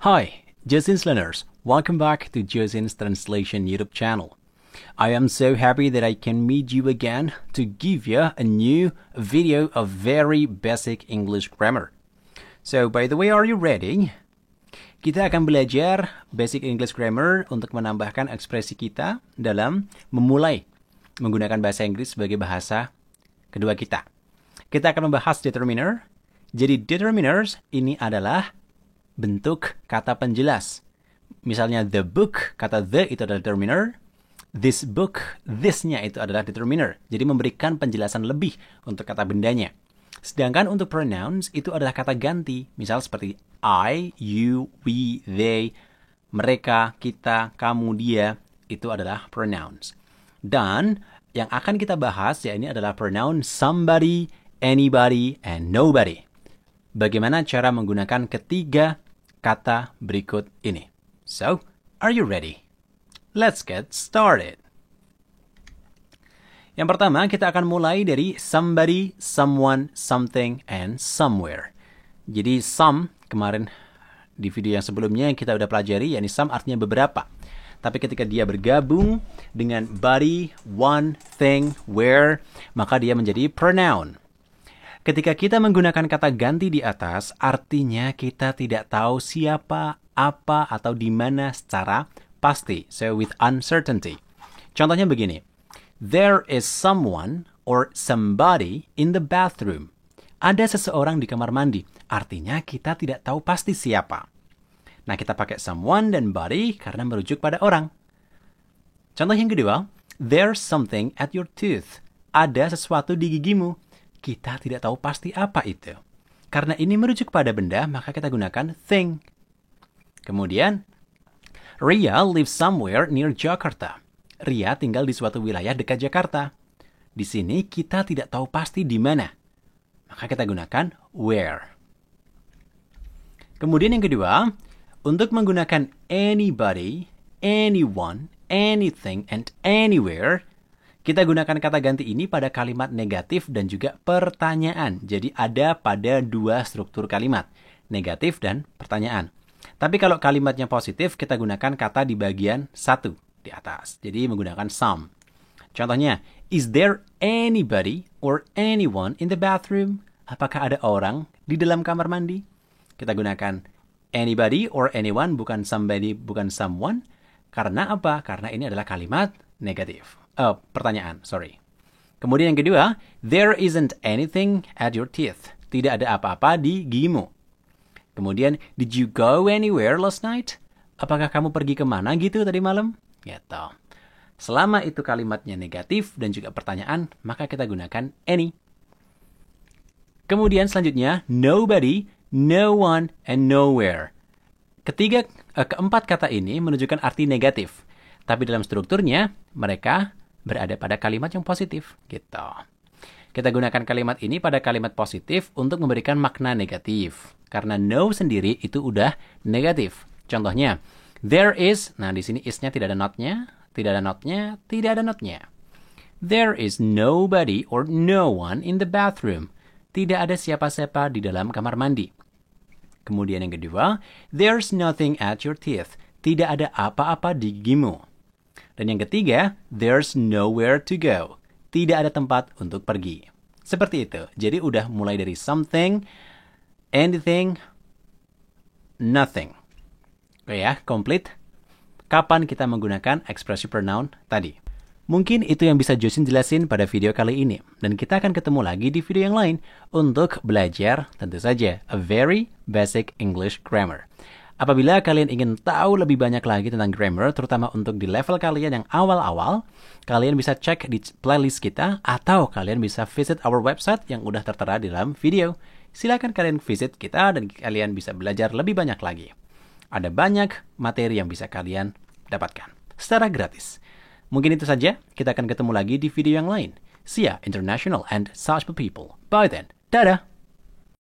Hi, Josin's learners. Welcome back to Josin's Translation YouTube channel. I am so happy that I can meet you again to give you a new video of very basic English grammar. So, by the way, are you ready? Kita akan belajar basic English grammar untuk menambahkan ekspresi kita dalam memulai menggunakan bahasa Inggris sebagai bahasa kedua kita. Kita akan membahas determiner. Jadi determiners ini adalah bentuk kata penjelas. Misalnya the book, kata the itu adalah determiner. This book, this-nya itu adalah determiner. Jadi memberikan penjelasan lebih untuk kata bendanya. Sedangkan untuk pronouns itu adalah kata ganti. Misal seperti I, you, we, they, mereka, kita, kamu, dia. Itu adalah pronouns. Dan yang akan kita bahas ya ini adalah pronoun somebody, anybody, and nobody. Bagaimana cara menggunakan ketiga kata berikut ini? So, are you ready? Let's get started. Yang pertama, kita akan mulai dari somebody, someone, something, and somewhere. Jadi, some, kemarin di video yang sebelumnya kita udah pelajari, yakni some artinya beberapa. Tapi ketika dia bergabung dengan body, one, thing, where, maka dia menjadi pronoun. Ketika kita menggunakan kata ganti di atas, artinya kita tidak tahu siapa, apa, atau di mana secara pasti. So, with uncertainty. Contohnya begini. There is someone or somebody in the bathroom. Ada seseorang di kamar mandi. Artinya kita tidak tahu pasti siapa. Nah, kita pakai someone dan body karena merujuk pada orang. Contoh yang kedua. There's something at your tooth. Ada sesuatu di gigimu. Kita tidak tahu pasti apa itu. Karena ini merujuk pada benda, maka kita gunakan thing. Kemudian, Ria lives somewhere near Jakarta. Ria tinggal di suatu wilayah dekat Jakarta. Di sini kita tidak tahu pasti di mana. Maka kita gunakan where. Kemudian yang kedua, untuk menggunakan anybody, anyone, anything, and anywhere, kita gunakan kata ganti ini pada kalimat negatif dan juga pertanyaan. Jadi ada pada dua struktur kalimat, negatif dan pertanyaan. Tapi kalau kalimatnya positif, kita gunakan kata di bagian satu di atas. Jadi menggunakan some. Contohnya, is there anybody or anyone in the bathroom? Apakah ada orang di dalam kamar mandi? Kita gunakan anybody or anyone, bukan somebody, bukan someone. Karena apa? Karena ini adalah kalimat negatif. Pertanyaan, sorry. Kemudian yang kedua, there isn't anything at your teeth. Tidak ada apa-apa di gigimu. Kemudian, did you go anywhere last night? Apakah kamu pergi kemana gitu tadi malam? Gitu. Selama itu kalimatnya negatif dan juga pertanyaan, maka kita gunakan any. Kemudian selanjutnya, nobody, no one, and nowhere. Keempat kata ini menunjukkan arti negatif. Tapi dalam strukturnya, mereka berada pada kalimat yang positif. Gitu. Kita gunakan kalimat ini pada kalimat positif untuk memberikan makna negatif. Karena no sendiri itu udah negatif. Contohnya, there is, nah di sini is-nya tidak ada not-nya, tidak ada not-nya, tidak ada not-nya. There is nobody or no one in the bathroom. Tidak ada siapa-siapa di dalam kamar mandi. Kemudian yang kedua, there's nothing at your teeth. Tidak ada apa-apa di gigimu. Dan yang ketiga, there's nowhere to go. Tidak ada tempat untuk pergi. Seperti itu. Jadi udah mulai dari something, anything, nothing. Oke ya, complete. Kapan kita menggunakan ekspresi pronoun tadi? Mungkin itu yang bisa Josin jelasin pada video kali ini. Dan kita akan ketemu lagi di video yang lain untuk belajar, tentu saja, a very basic English grammar. Apabila kalian ingin tahu lebih banyak lagi tentang grammar, terutama untuk di level kalian yang awal-awal, kalian bisa cek di playlist kita, atau kalian bisa visit our website yang udah tertera di dalam video. Silakan kalian visit kita dan kalian bisa belajar lebih banyak lagi. Ada banyak materi yang bisa kalian dapatkan secara gratis. Mungkin itu saja, kita akan ketemu lagi di video yang lain. See ya, international and sociable people. Bye then. Dadah!